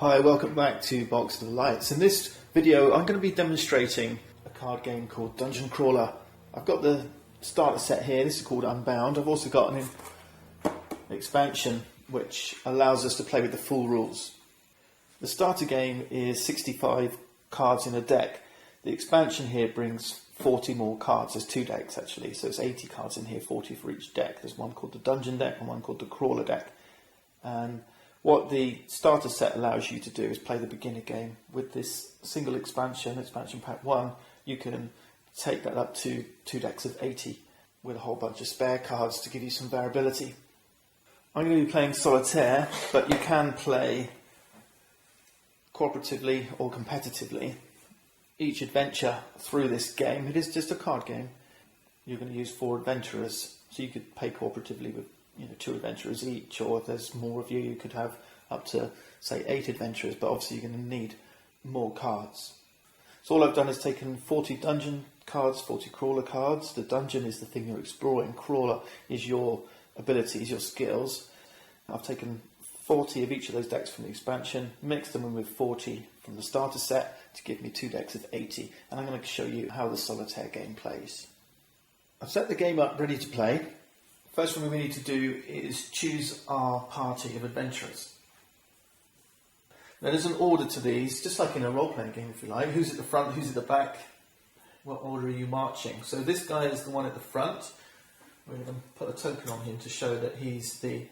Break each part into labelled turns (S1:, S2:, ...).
S1: Hi, welcome back to Box of the Lights. In this video I'm going to be demonstrating a card game called Dungeon Crawler. I've got the starter set here, this is called Unbound. I've also got an expansion which allows us to play with the full rules. The starter game is 65 cards in a deck. The expansion here brings 40 more cards. There's two decks actually, so it's 80 cards in here, 40 for each deck. There's one called the Dungeon deck and one called the Crawler deck. And what the starter set allows you to do is play the beginner game. With this single expansion pack 1, you can take that up to two decks of 80 with a whole bunch of spare cards to give you some variability. I'm going to be playing solitaire, but you can play cooperatively or competitively. Each adventure through this game, it is just a card game. You're going to use 4 adventurers, so you could play cooperatively with 2 adventurers each, or if there's more of you, you could have up to, say, 8 adventurers, but obviously you're going to need more cards. So all I've done is taken 40 dungeon cards, 40 crawler cards. The dungeon is the thing you're exploring. Crawler is your abilities, your skills. I've taken 40 of each of those decks from the expansion, mixed them in with 40 from the starter set to give me 2 decks of 80, and I'm going to show you how the solitaire game plays. I've set the game up ready to play. First thing we need to do is choose our party of adventurers. Now there's an order to these, just like in a role-playing game if you like. Who's at the front, who's at the back, what order are you marching? So this guy is the one at the front. We're going to put a token on him to show that he's the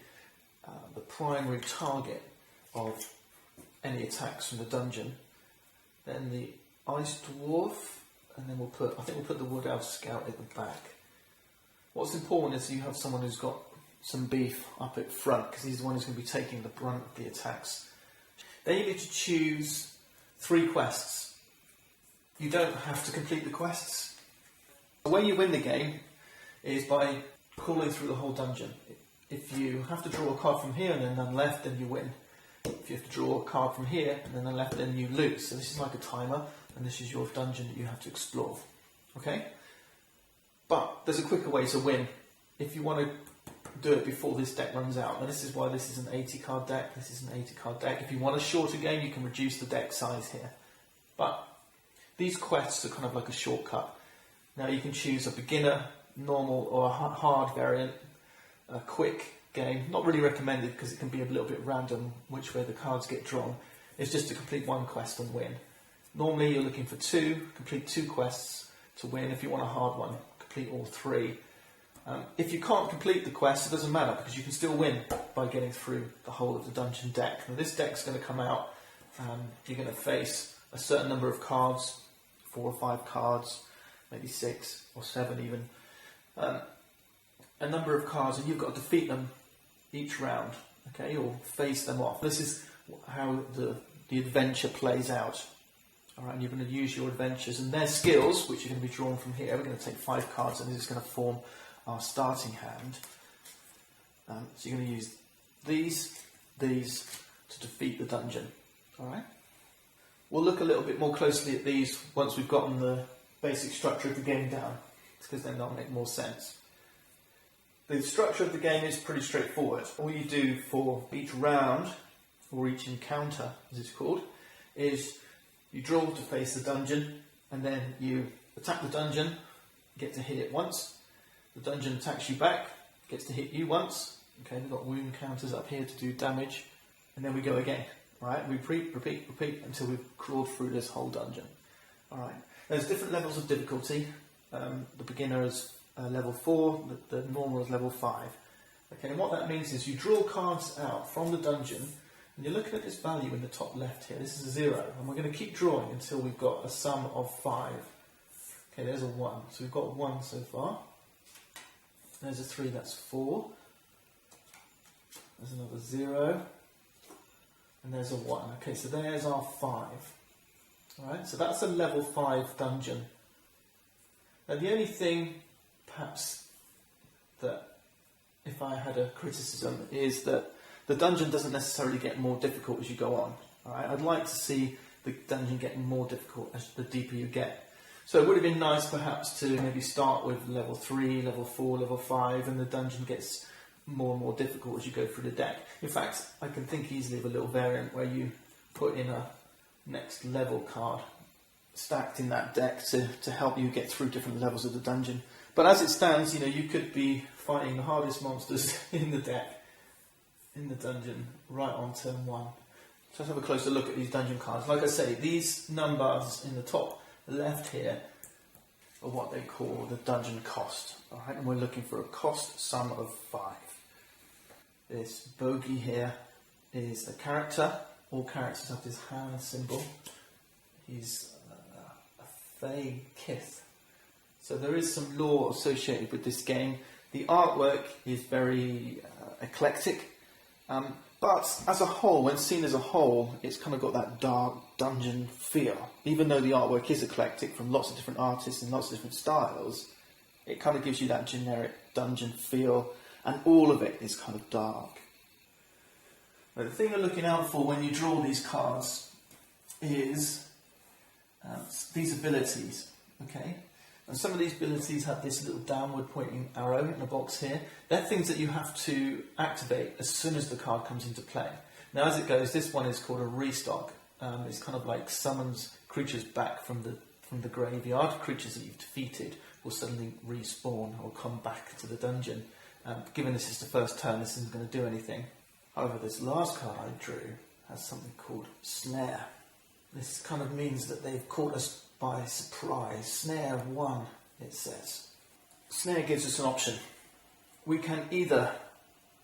S1: primary target of any attacks from the dungeon. Then the ice dwarf, and then I think we'll put the wood elf scout at the back. What's important is you have someone who's got some beef up at front, because he's the one who's going to be taking the brunt of the attacks. Then you need to choose 3 quests. You don't have to complete the quests. The way you win the game is by crawling through the whole dungeon. If you have to draw a card from here and then none left, then you win. If you have to draw a card from here and then none left, then you lose. So this is like a timer, and this is your dungeon that you have to explore. Okay? But there's a quicker way to win if you want to do it before this deck runs out. And this is why this is an 80 card deck, this is an 80 card deck. If you want a shorter game, you can reduce the deck size here. But these quests are kind of like a shortcut. Now you can choose a beginner, normal or a hard variant, a quick game. Not really recommended because it can be a little bit random which way the cards get drawn. It's just to complete 1 quest and win. Normally you're looking for 2, complete 2 quests to win. If you want a hard one, complete all 3. If you can't complete the quest, it doesn't matter because you can still win by getting through the whole of the dungeon deck. Now this deck's going to come out, you're going to face a certain number of cards, 4 or 5 cards, maybe 6 or 7 even. A number of cards, and you've got to defeat them each round, okay, or face them off. This is how the adventure plays out. Alright, and you're going to use your adventures and their skills, which are going to be drawn from here. We're going to take 5 cards and this is going to form our starting hand. So you're going to use these to defeat the dungeon. Alright? We'll look a little bit more closely at these once we've gotten the basic structure of the game down, because then they'll make more sense. The structure of the game is pretty straightforward. All you do for each round, or each encounter as it's called, is you draw to face the dungeon, and then you attack the dungeon, get to hit it once. The dungeon attacks you back, gets to hit you once. Okay, we've got wound counters up here to do damage, and then we go again. Alright, we repeat until we've crawled through this whole dungeon. Alright, there's different levels of difficulty. The beginner is level 4, the normal is level 5. Okay, and what that means is you draw cards out from the dungeon, and you're looking at this value in the top left here. This is a 0, and we're going to keep drawing until we've got a sum of 5. Okay, there's a 1. So we've got 1 so far. There's a 3, that's 4. There's another 0. And there's a 1. Okay, so there's our 5. Alright, so that's a level 5 dungeon. Now the only thing, perhaps, that if I had a criticism is that the dungeon doesn't necessarily get more difficult as you go on. Alright, I'd like to see the dungeon getting more difficult as the deeper you get. So it would have been nice perhaps to maybe start with level 3, level 4, level 5, and the dungeon gets more and more difficult as you go through the deck. In fact, I can think easily of a little variant where you put in a next level card stacked in that deck to help you get through different levels of the dungeon. But as it stands, you could be fighting the hardest monsters in the deck, in the dungeon, right on turn 1. So let's have a closer look at these dungeon cards. Like I say, these numbers in the top left here are what they call the dungeon cost. Alright, and we're looking for a cost sum of 5. This bogey here is a character. All characters have this hand symbol. He's a Fey Kith. So there is some lore associated with this game. The artwork is very eclectic. But as a whole, when seen as a whole, it's kind of got that dark dungeon feel. Even though the artwork is eclectic from lots of different artists and lots of different styles, it kind of gives you that generic dungeon feel, and all of it is kind of dark. But the thing you're looking out for when you draw these cards is these abilities, okay? And some of these abilities have this little downward pointing arrow in the box here. They're things that you have to activate as soon as the card comes into play. Now as it goes, this one is called a restock. It's kind of like summons creatures back from the graveyard. Creatures that you've defeated will suddenly respawn or come back to the dungeon. Given this is the first turn, this isn't going to do anything. However, this last card I drew has something called Snare. This kind of means that they've caught us by surprise. Snare 1, it says. Snare gives us an option. We can either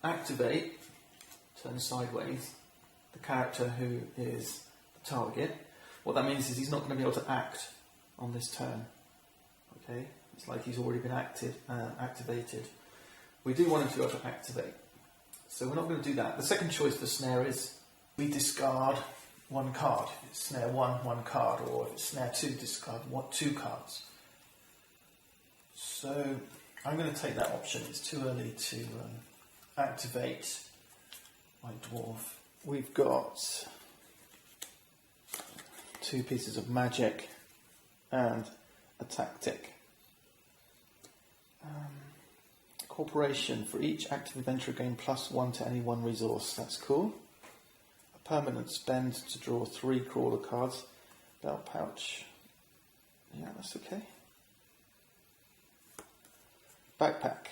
S1: activate, turn sideways, the character who is the target. What that means is he's not going to be able to act on this turn. Okay, it's like he's already been activated. We do want him to be able to activate, so we're not going to do that. The second choice for Snare is we discard 1 card. If it's Snare 1 card, or if it's Snare 2, discard 2 cards. So I'm going to take that option. It's too early to activate my dwarf. We've got 2 pieces of magic and a tactic. Corporation. For each active adventurer, gain +1 to any 1 resource. That's cool. A permanent spend to draw 3 crawler cards. Belt pouch. Yeah, that's okay. Backpack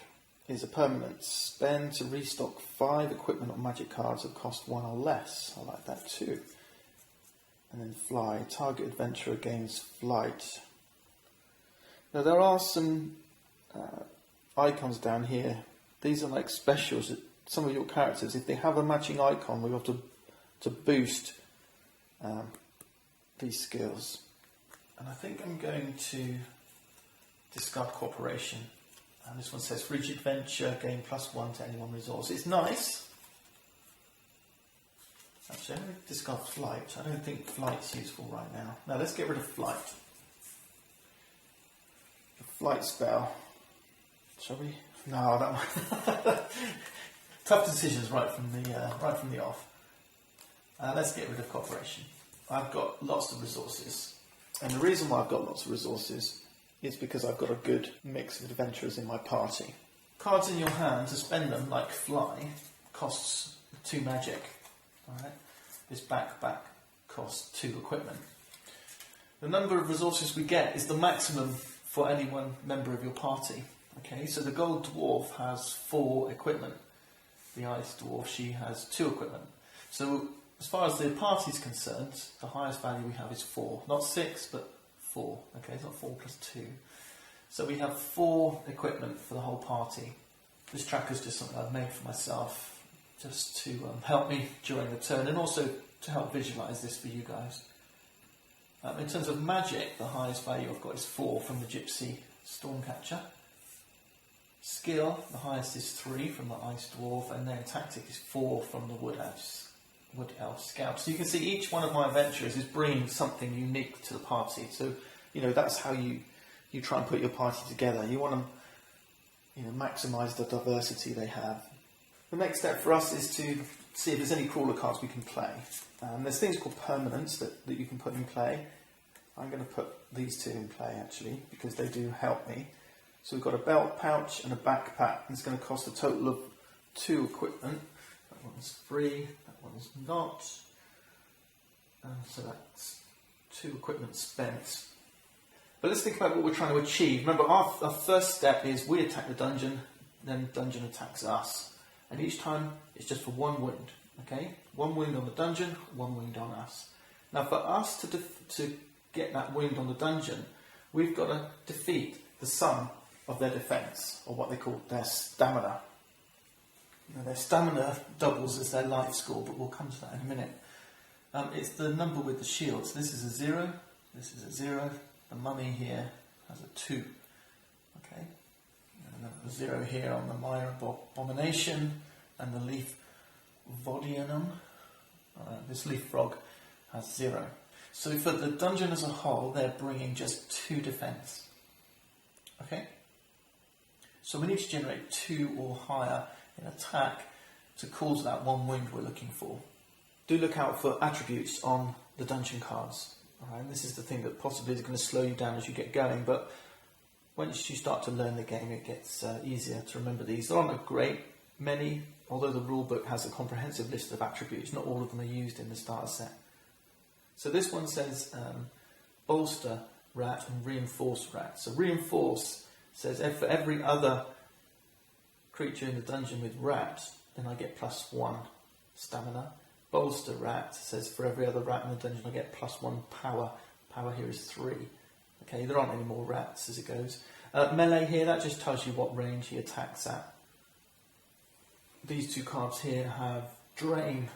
S1: is a permanent spend to restock 5 equipment or magic cards that cost 1 or less. I like that too. And then fly. Target adventurer gains flight. Now there are some icons down here. These are like specials that some of your characters, if they have a matching icon, we have to boost these skills. And I think I'm going to discard Corporation. And this one says, for each adventure, gain +1 to any 1 resource. It's nice. Actually, I'm going to discard Flight. I don't think Flight's useful right now. Now, let's get rid of Flight. The Flight spell. Shall we? No, that one. Tough decisions right from the off. Let's get rid of Corporation. I've got lots of resources. And the reason why I've got lots of resources is because I've got a good mix of adventurers in my party. Cards in your hand, to spend them, like Fly, costs 2 magic. Alright? This backpack costs 2 equipment. The number of resources we get is the maximum for any one member of your party. Okay, so the gold dwarf has 4 equipment. The ice dwarf, she has 2 equipment. So as far as the party is concerned, the highest value we have is 4. Not 6, but 4. Okay, it's not 4 plus 2. So we have 4 equipment for the whole party. This tracker is just something I've made for myself, just to help me during the turn, and also to help visualise this for you guys. In terms of magic, the highest value I've got is 4 from the Gypsy Stormcatcher. Skill, the highest is 3 from the Ice Dwarf, and then Tactic is 4 from the Wood Elf Scout. So you can see each one of my adventurers is bringing something unique to the party. So, that's how you try and put your party together. You want to, maximise the diversity they have. The next step for us is to see if there's any crawler cards we can play. There's things called permanents that you can put in play. I'm going to put these 2 in play, actually, because they do help me. So we've got a belt pouch and a backpack. It's going to cost a total of 2 equipment. That one's free, that one's not. So that's 2 equipment spent. But let's think about what we're trying to achieve. Remember, our first step is we attack the dungeon, then the dungeon attacks us. And each time it's just for 1 wound. Okay? 1 wound on the dungeon, 1 wound on us. Now for us to get that wound on the dungeon, we've got to defeat the sum of their defence, or what they call their stamina. Now their stamina doubles as their life score, but we'll come to that in a minute. It's the number with the shield. So this is a 0, this is a 0, the mummy here has a 2. Okay? And a 0 here on the minor abomination, and the leaf vodianum. This leaf frog has 0. So for the dungeon as a whole, they're bringing just 2 defence. Okay? So we need to generate 2 or higher in attack to cause that 1 wound we're looking for. Do look out for attributes on the dungeon cards. Alright? This is the thing that possibly is going to slow you down as you get going, but once you start to learn the game, it gets easier to remember these. There aren't a great many, although the rulebook has a comprehensive list of attributes. Not all of them are used in the starter set. So this one says bolster rat and reinforce rat. So reinforce says for every other creature in the dungeon with rat, then I get +1 stamina. Bolster rat says for every other rat in the dungeon I get +1 power. Power here is 3. Okay, there aren't any more rats as it goes. Melee here, that just tells you what range he attacks at. These 2 cards here have drain.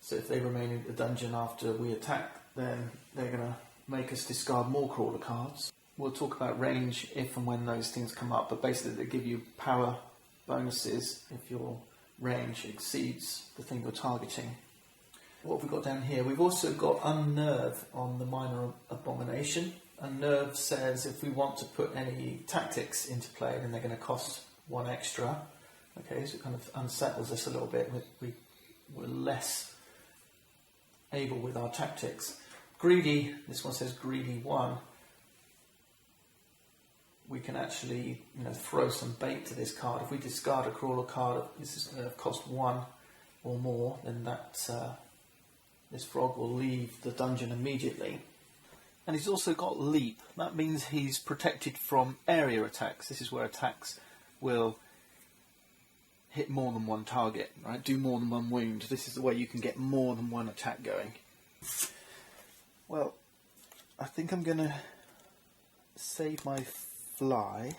S1: So if they remain in the dungeon after we attack, then they're going to make us discard more crawler cards. We'll talk about range if and when those things come up, but basically they give you power bonuses if your range exceeds the thing you're targeting. What have we got down here? We've also got Unnerve on the minor abomination. Unnerve says if we want to put any tactics into play, then they're going to cost 1 extra. Okay, so it kind of unsettles us a little bit. We're less able with our tactics. Greedy, this one says greedy 1. We can actually, throw some bait to this card. If we discard a crawler card, this is going to cost 1 or more, then this frog will leave the dungeon immediately. And he's also got leap. That means he's protected from area attacks. This is where attacks will hit more than 1 target, right? Do more than 1 wound. This is the way you can get more than 1 attack going. Well, I think I'm going to save my fly.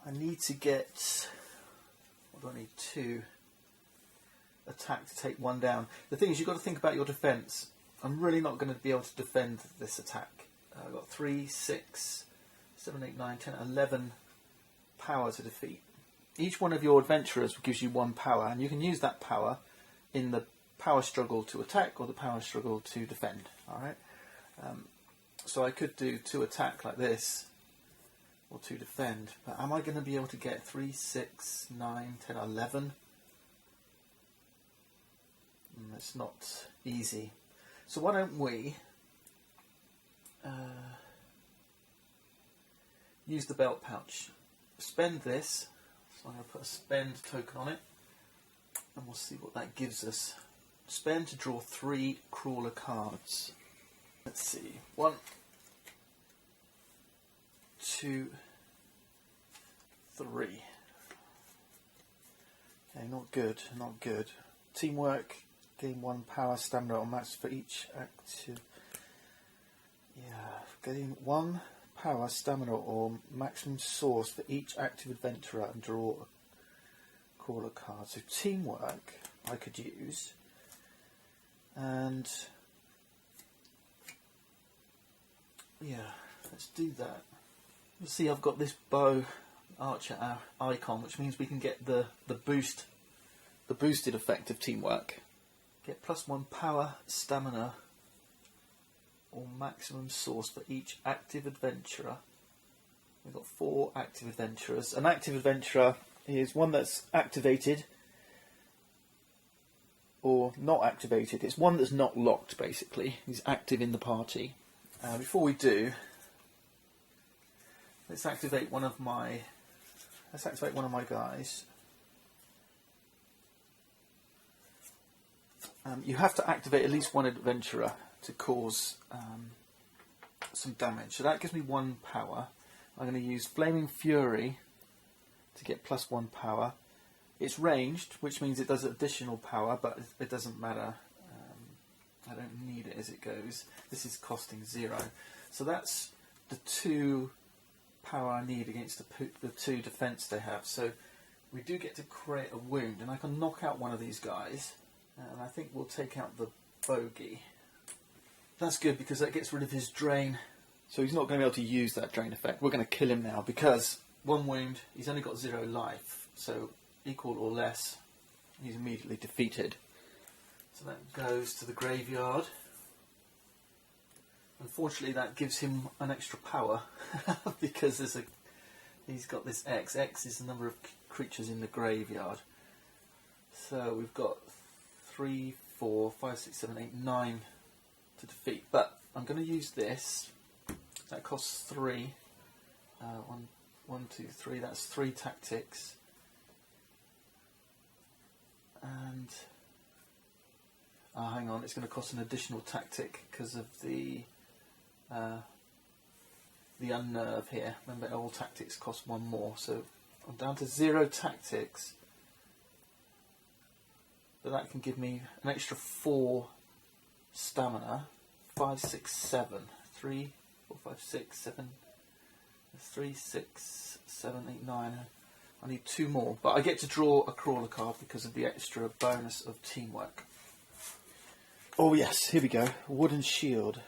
S1: I need to get... What do I need? 2 attack to take 1 down. The thing is, you've got to think about your defence. I'm really not going to be able to defend this attack. I've got 3, 6, 7, 8, 9, 10, 11 power to defeat. Each one of your adventurers gives you 1 power, and you can use that power in the power struggle to attack or the power struggle to defend. Alright? So I could do 2 attack like this, or 2 defend, but am I going to be able to get 3, 6, 9, 10, 11? It's not easy. So why don't we use the belt pouch. Spend this. So I'm going to put a spend token on it, and we'll see what that gives us. Spend to draw 3 crawler cards. Let's see. 1, 2, 3. Okay, not good, not good. Teamwork, gain 1 power, stamina or max for each active. Yeah, gain 1 power, stamina or maximum source for each active adventurer and draw a crawler card. So teamwork I could use, and yeah, let's do that. You'll see I've got this bow archer icon, which means we can get the boosted effect of teamwork. Get +1 power, stamina or maximum source for each active adventurer. We've got 4 active adventurers. An active adventurer is one that's activated or not activated. It's one that's not locked, basically. He's active in the party. Before we do, let's activate one of my guys. You have to activate at least one adventurer to cause some damage. So that gives me 1 power. I'm going to use Flaming Fury to get +1 power. It's ranged, which means it does additional power, but it doesn't matter. I don't need it as it goes. This is costing 0. So that's the 2 power I need against the 2 defense they have. So we do get to create a wound, and I can knock out one of these guys, and I think we'll take out the bogey. That's good because that gets rid of his drain. So he's not going to be able to use that drain effect. We're going to kill him now because 1 wound, he's only got 0 life. So equal or less, he's immediately defeated. So that goes to the graveyard. Unfortunately, that gives him an extra power because he's got this X. X is the number of creatures in the graveyard. So we've got 3, 4, 5, 6, 7, 8, 9 to defeat. But I'm going to use this. That costs 3. 1, 2, 3. That's 3 tactics. And hang on, it's going to cost an additional tactic because of the unnerve here. Remember, all tactics cost 1 more, so I'm down to 0 tactics. But that can give me an extra 4 stamina. 5, 6, 7. 3, 4, 5, 6, 7. 3, 6, 7, 8, 9. I need 2 more, but I get to draw a crawler card because of the extra bonus of teamwork. Oh yes, here we go. Wooden shield.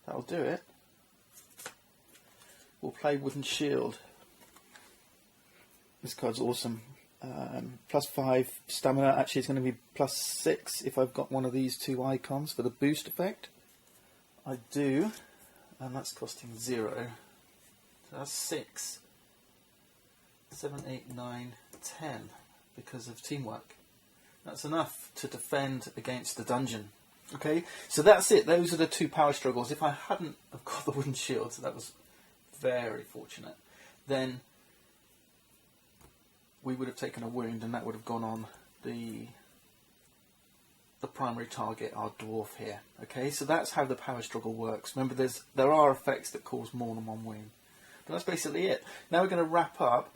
S1: That'll do it. We'll play wooden shield. This card's awesome. +5 stamina. Actually, it's going to be +6 if I've got one of these 2 icons for the boost effect. I do, and that's costing 0. So that's 6, 7, 8, 9, 10 because of teamwork. That's enough to defend against the dungeon. Okay, so that's it. Those are the 2 power struggles. If I hadn't have got the wooden shield, so that was very fortunate, then we would have taken a wound and that would have gone on the primary target, our dwarf here. Okay, so that's how the power struggle works. Remember, there are effects that cause more than 1 wound. But that's basically it. Now we're going to wrap up.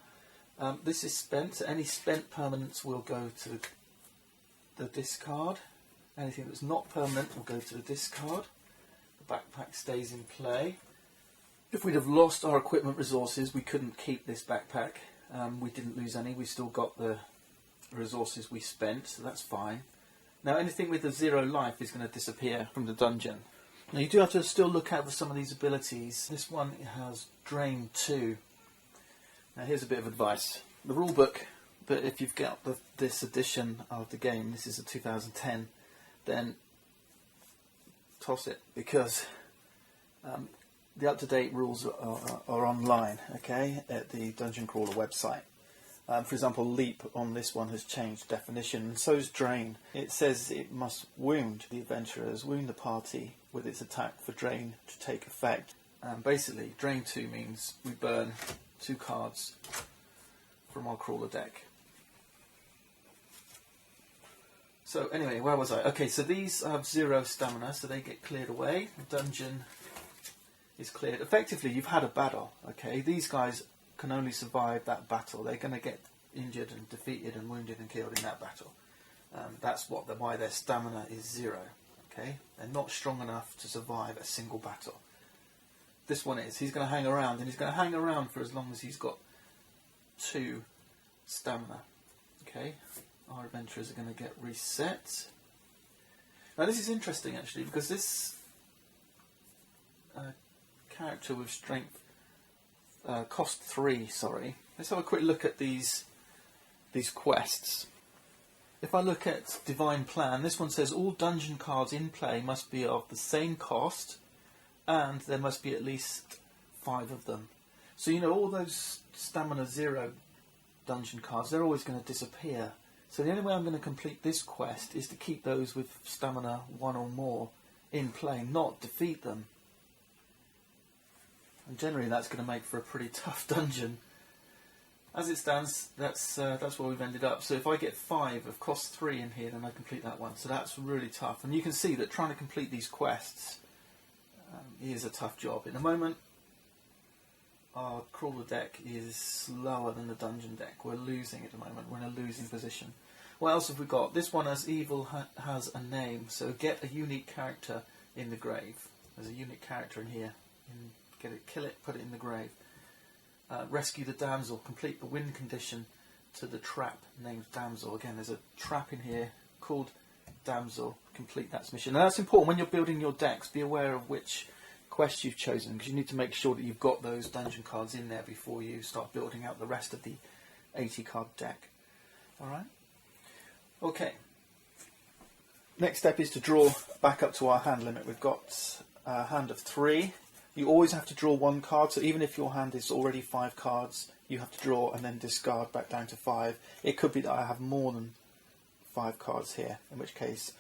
S1: This is spent. Any spent permanents will go to the discard. Anything that's not permanent will go to the discard. The backpack stays in play. If we'd have lost our equipment resources, we couldn't keep this backpack. We didn't lose any. We still got the resources we spent, so that's fine. Now anything with a 0 life is going to disappear from the dungeon. Now you do have to still look out for some of these abilities. This one has Drain 2. Now here's a bit of advice. The rulebook, but if you've got this edition of the game, this is a 2010, then toss it, because the up-to-date rules are online, okay, at the Dungeon Crawler website. For example, Leap on this one has changed definition, and so is Drain. It says it must wound the adventurers, wound the party with its attack for Drain to take effect. Basically, Drain 2 means we burn 2 cards from our crawler deck. So anyway, where was I? Okay, so these have 0 stamina, so they get cleared away. The dungeon is cleared. Effectively, you've had a battle, okay? These guys can only survive that battle. They're going to get injured and defeated and wounded and killed in that battle. That's why their stamina is 0, okay? They're not strong enough to survive a single battle. This one is. He's going to hang around, and he's going to hang around for as long as he's got 2 stamina, okay? Our adventurers are going to get reset. Now this is interesting actually, because this character with strength cost 3, sorry. Let's have a quick look at these quests. If I look at Divine Plan, this one says all dungeon cards in play must be of the same cost, and there must be at least 5 of them. So you know, all those stamina 0 dungeon cards, they're always going to disappear. So the only way I'm going to complete this quest is to keep those with stamina 1 or more in play, not defeat them. And generally that's going to make for a pretty tough dungeon. as it stands, that's where we've ended up. So if I get 5 of cost 3 in here, then I complete that one. So that's really tough. And you can see that trying to complete these quests is a tough job. In the moment, our crawler deck is slower than the dungeon deck. We're losing at the moment. We're in a losing position. What else have we got? This one has evil has a name. So get a unique character in the grave. There's a unique character in here. Get it, kill it, put it in the grave. Rescue the damsel. Complete the win condition to the trap named damsel. Again, there's a trap in here called damsel. Complete that mission. And that's important when you're building your decks. Be aware of which quest you've chosen, because you need to make sure that you've got those dungeon cards in there before you start building out the rest of the 80 card deck. Alright? Okay. Next step is to draw back up to our hand limit. We've got a hand of 3. You always have to draw 1 card, so even if your hand is already 5 cards, you have to draw and then discard back down to 5. It could be that I have more than 5 cards here, in which case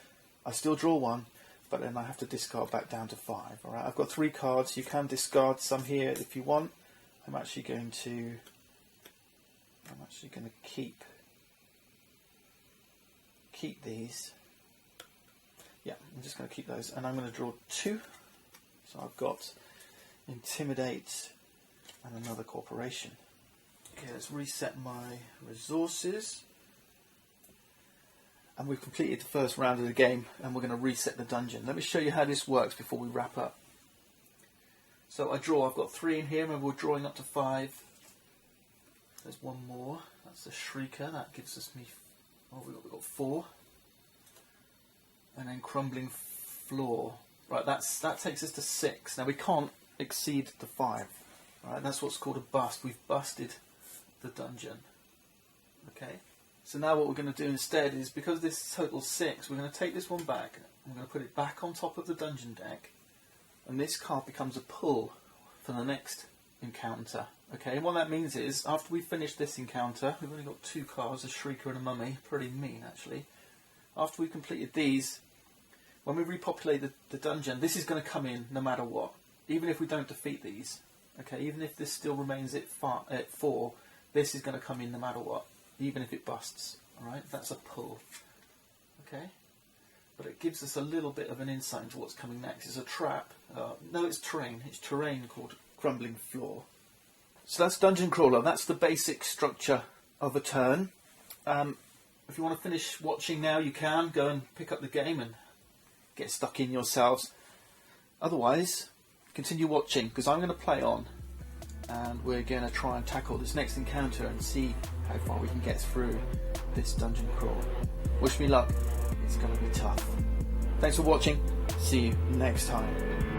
S1: I still draw 1, but then I have to discard back down to 5. Alright, I've got 3 cards. You can discard some here if you want. I'm actually going to keep these. Yeah, I'm just going to keep those, and I'm going to draw 2. So I've got Intimidate and another corporation. Okay, let's reset my resources. And we've completed the first round of the game, and we're going to reset the dungeon. Let me show you how this works before we wrap up. So I draw, I've got 3 in here, remember we're drawing up to 5. There's 1 more, that's the Shrieker, that gives us we've got 4. And then Crumbling Floor. Right, that takes us to 6. Now we can't exceed the 5. Right, that's what's called a bust. We've busted the dungeon. Okay. So now what we're going to do instead is, because this totals 6, we're going to take this one back. I'm going to put it back on top of the dungeon deck, and this card becomes a pull for the next encounter. Okay. And what that means is, after we finish this encounter, we've only got 2 cards, a Shrieker and a Mummy. Pretty mean, actually. After we've completed these, when we repopulate the dungeon, this is going to come in no matter what. Even if we don't defeat these, okay, even if this still remains at 4, this is going to come in no matter what, even if it busts. Alright, that's a pull. Okay? But it gives us a little bit of an insight into what's coming next. It's a trap. No, it's terrain. It's terrain called Crumbling Floor. So that's Dungeon Crawler. That's the basic structure of a turn. If you want to finish watching now, you can. Go and pick up the game and get stuck in yourselves. Otherwise, continue watching, because I'm going to play on, and we're going to try and tackle this next encounter and see how far we can get through this dungeon crawl. Wish me luck. It's going to be tough. Thanks for watching. See you next time.